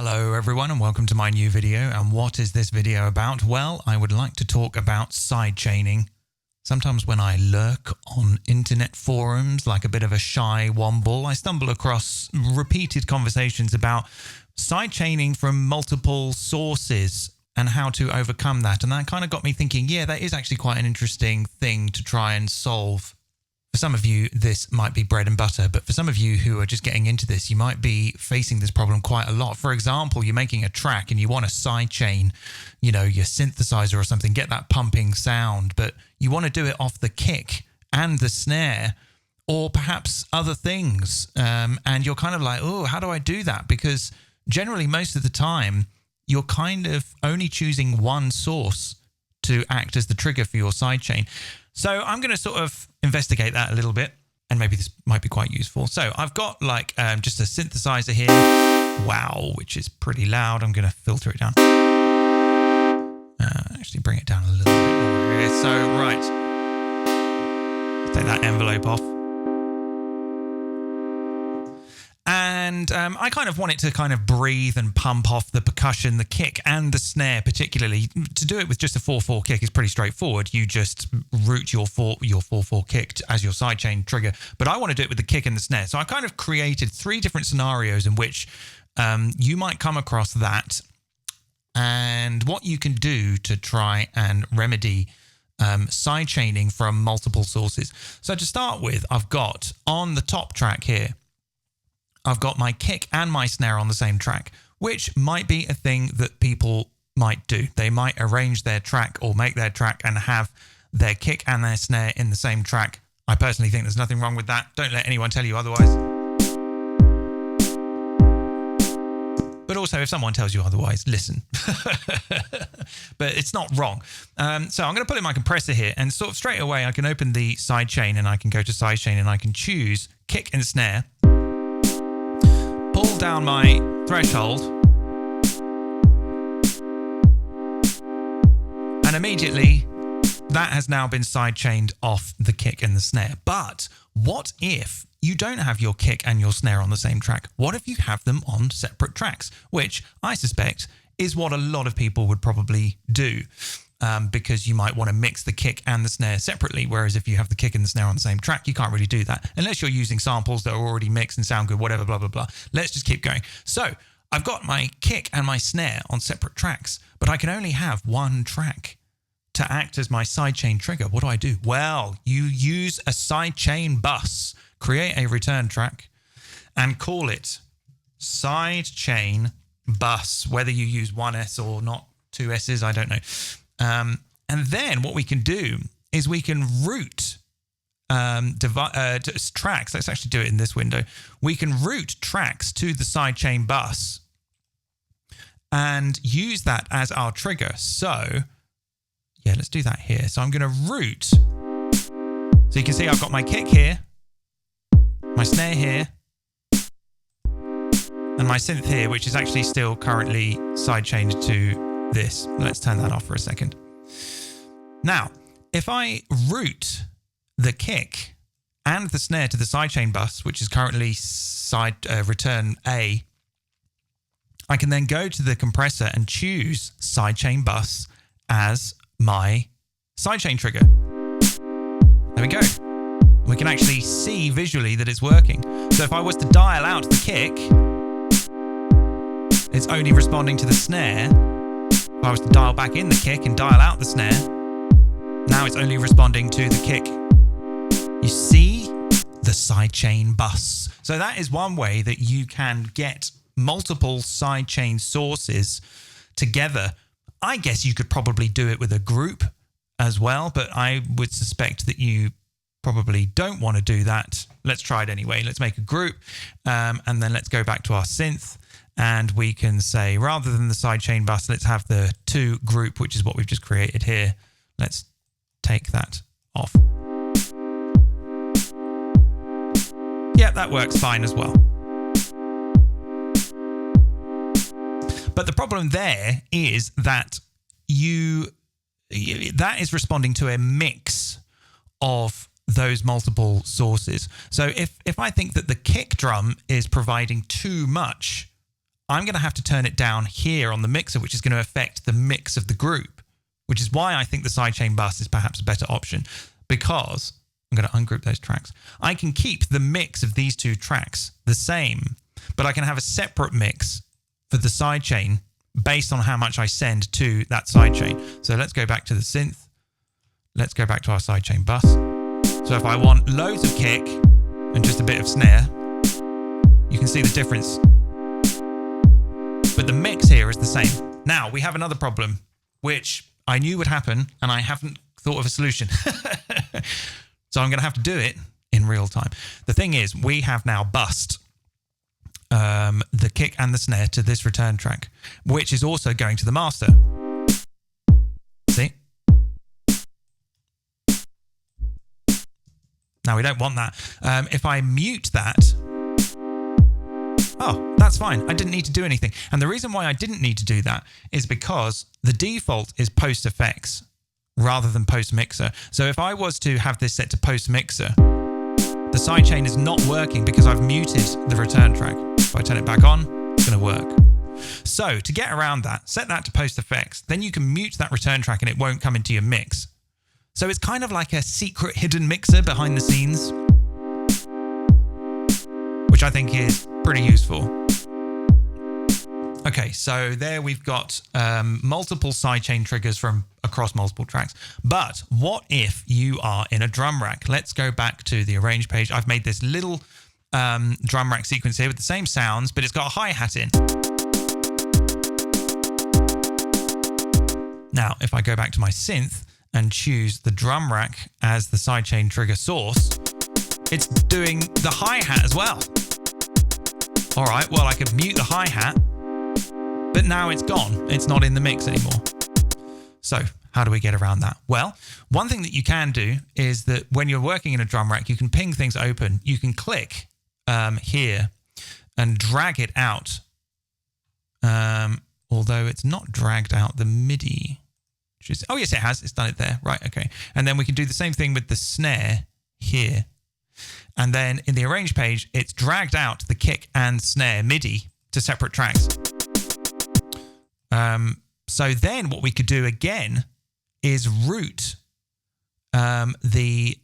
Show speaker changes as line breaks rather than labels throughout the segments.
Hello everyone and welcome to my new video. And what is this video about? Well, I would like to talk about sidechaining. Sometimes when I lurk on internet forums like a bit of a shy womble, I stumble across repeated conversations about sidechaining from multiple sources and how to overcome that. And that kind of got me thinking, yeah, that is actually quite an interesting thing to try and solve. For some of you, this might be bread and butter, but for some of you who are just getting into this, you might be facing this problem quite a lot. For example, you're making a track and you want to sidechain, your synthesizer or something, get that pumping sound, but you want to do it off the kick and the snare or perhaps other things. And you're kind of like, oh, how do I do that? Because generally, most of the time, you're kind of only choosing one source to act as the trigger for your sidechain. So I'm going to sort of investigate that a little bit, and maybe this might be quite useful. So I've got like just a synthesizer here, wow, which is pretty loud. I'm going to filter it down. Actually bring it down a little bit more here. So right, take that envelope off. And I kind of want it to kind of breathe and pump off the percussion, the kick and the snare particularly. To do it with just a 4/4 kick is pretty straightforward. You just route your 4/4 kick as your sidechain trigger. But I want to do it with the kick and the snare. So I kind of created 3 different scenarios in which you might come across that and what you can do to try and remedy sidechaining from multiple sources. So to start with, I've got on the top track here, I've got my kick and my snare on the same track, which might be a thing that people might do. They might arrange their track or make their track and have their kick and their snare in the same track. I personally think there's nothing wrong with that. Don't let anyone tell you otherwise. But also, if someone tells you otherwise, listen. But it's not wrong. So I'm going to put in my compressor here and sort of straight away I can open the sidechain and I can go to sidechain and I can choose kick and snare. Pull down my threshold, and immediately that has now been sidechained off the kick and the snare. But what if you don't have your kick and your snare on the same track? What if you have them on separate tracks? Which I suspect is what a lot of people would probably do. Because you might want to mix the kick and the snare separately, whereas if you have the kick and the snare on the same track, you can't really do that unless you're using samples that are already mixed and sound good, whatever, blah, blah, blah. Let's just keep going. So I've got my kick and my snare on separate tracks, but I can only have one track to act as my sidechain trigger. What do? Well, you use a sidechain bus, create a return track and call it sidechain bus, whether you use one S or not, 2 S's, I don't know. And then what we can do is we can route tracks. Let's actually do it in this window. We can route tracks to the sidechain bus and use that as our trigger. So yeah, let's do that here. So I'm going to route. So you can see I've got my kick here, my snare here, and my synth here, which is actually still currently sidechained to this. Let's turn that off for a second. Now, if I route the kick and the snare to the sidechain bus, which is currently return A, I can then go to the compressor and choose sidechain bus as my sidechain trigger. There we go. We can actually see visually that it's working. So if I was to dial out the kick, it's only responding to the snare. If I was to dial back in the kick and dial out the snare, now it's only responding to the kick. You see the sidechain bus. So that is one way that you can get multiple sidechain sources together. I guess you could probably do it with a group as well, but I would suspect that you probably don't want to do that. Let's try it anyway. Let's make a group and then let's go back to our synth. And we can say, rather than the sidechain bus, let's have the 2 group, which is what we've just created here. Let's take that off. Yeah, that works fine as well. But the problem there is that that is responding to a mix of those multiple sources. So if I think that the kick drum is providing too much I'm going to have to turn it down here on the mixer, which is going to affect the mix of the group, which is why I think the sidechain bus is perhaps a better option, because I'm going to ungroup those tracks. I can keep the mix of these two tracks the same, but I can have a separate mix for the sidechain based on how much I send to that sidechain. So let's go back to the synth. Let's go back to our sidechain bus. So if I want loads of kick and just a bit of snare, you can see the difference. But the mix here is the same. Now, we have another problem, which I knew would happen, and I haven't thought of a solution. So I'm going to have to do it in real time. The thing is, we have now bussed the kick and the snare to this return track, which is also going to the master. See? Now, we don't want that. If I mute that, oh, that's fine. I didn't need to do anything. And the reason why I didn't need to do that is because the default is post effects rather than post mixer. So if I was to have this set to post mixer, the sidechain is not working because I've muted the return track. If I turn it back on, it's going to work. So to get around that, set that to post effects. Then you can mute that return track and it won't come into your mix. So it's kind of like a secret hidden mixer behind the scenes, which I think is pretty useful. Okay, so there we've got multiple sidechain triggers from across multiple tracks. But what if you are in a drum rack? Let's go back to the arrange page. I've made this little drum rack sequence here with the same sounds, but it's got a hi-hat in. Now, if I go back to my synth and choose the drum rack as the sidechain trigger source, it's doing the hi-hat as well. All right, well, I could mute the hi-hat, but now it's gone. It's not in the mix anymore. So how do we get around that? Well, one thing that you can do is that when you're working in a drum rack, you can ping things open. You can click here and drag it out, although it's not dragged out the MIDI. Oh, yes, it has. It's done it there. Right, okay. And then we can do the same thing with the snare here. And then in the arrange page, it's dragged out the kick and snare MIDI to separate tracks. So then what we could do again is route the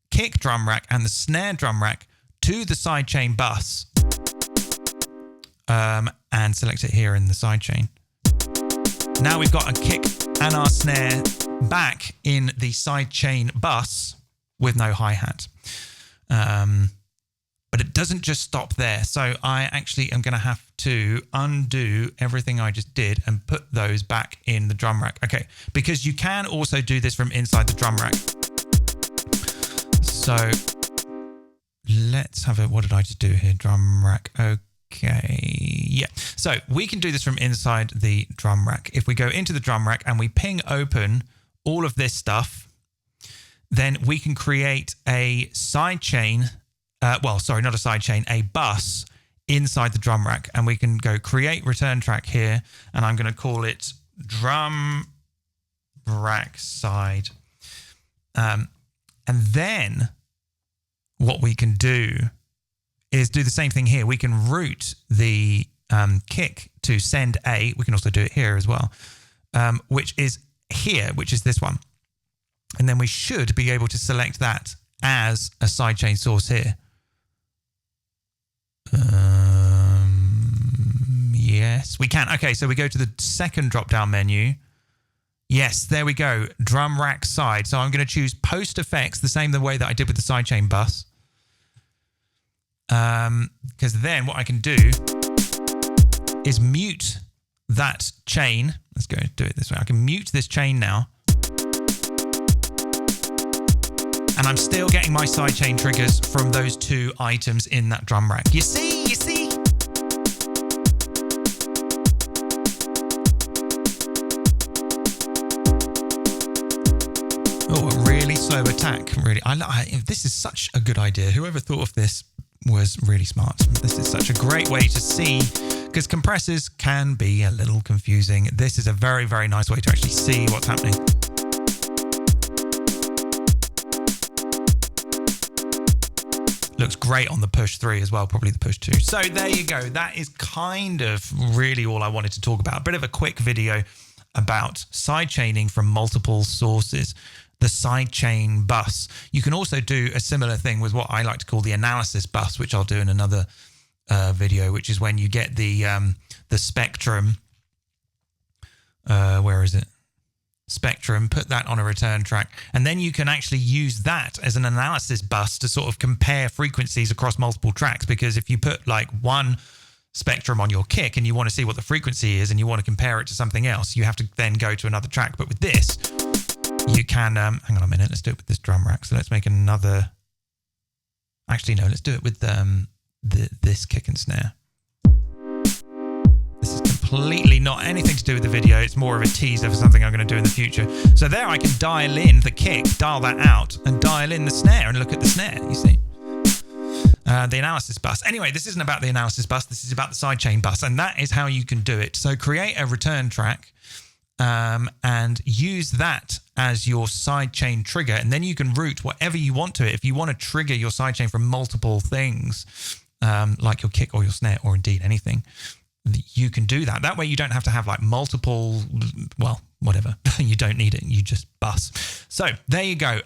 kick drum rack and the snare drum rack to the sidechain bus and select it here in the sidechain. Now we've got a kick and our snare back in the sidechain bus with no hi-hat. But it doesn't just stop there. So I actually am going to have to undo everything I just did and put those back in the drum rack. Okay, because you can also do this from inside the drum rack. So let's have a, what did I just do here? Drum rack. Okay, yeah. So we can do this from inside the drum rack. If we go into the drum rack and we ping open all of this stuff, then we can create a sidechain. Well, sorry, not a sidechain, a bus inside the drum rack. And we can go create return track here. And I'm going to call it drum rack side. And then what we can do is do the same thing here. We can route the kick to send A. We can also do it here as well, which is here, which is this one. And then we should be able to select that as a sidechain source here. Yes, we can. Okay, so we go to the second drop-down menu. Yes, there we go. Drum rack side. So I'm going to choose post effects the same the way that I did with the sidechain bus. Because then what I can do is mute that chain. Let's go do it this way. I can mute this chain now. And I'm still getting my sidechain triggers from those two items in that drum rack. You see? You see? Oh, a really slow attack. Really, this is such a good idea. Whoever thought of this was really smart. This is such a great way to see, because compressors can be a little confusing. This is a very, very nice way to actually see what's happening. Looks great on the push 3 as well, probably the push 2. So there you go. That is kind of really all I wanted to talk about. A bit of a quick video about sidechaining from multiple sources, the sidechain bus. You can also do a similar thing with what I like to call the analysis bus, which I'll do in another video, which is when you get the spectrum. Where is it? Spectrum, put that on a return track, and then you can actually use that as an analysis bus to sort of compare frequencies across multiple tracks. Because if you put like one spectrum on your kick and you want to see what the frequency is and you want to compare it to something else, you have to then go to another track. But with this, you can hang on a minute, let's do it with this drum rack. So let's make another, actually no, let's do it with this kick and snare. This is completely not anything to do with the video. It's more of a teaser for something I'm going to do in the future. So there I can dial in the kick, dial that out, and dial in the snare and look at the snare, you see. The analysis bus. Anyway, this isn't about the analysis bus. This is about the sidechain bus, and that is how you can do it. So create a return track and use that as your sidechain trigger, and then you can route whatever you want to it. If you want to trigger your sidechain from multiple things, like your kick or your snare, or indeed anything, you can do that. That way you don't have to have like multiple, well, whatever. You don't need it. You just bus. So there you go.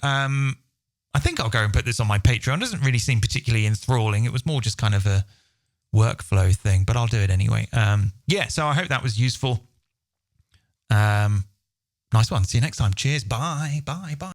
I think I'll go and put this on my Patreon. It doesn't really seem particularly enthralling. It was more just kind of a workflow thing, but I'll do it anyway. Yeah, so I hope that was useful. Nice one. See you next time. Cheers. Bye. Bye. Bye.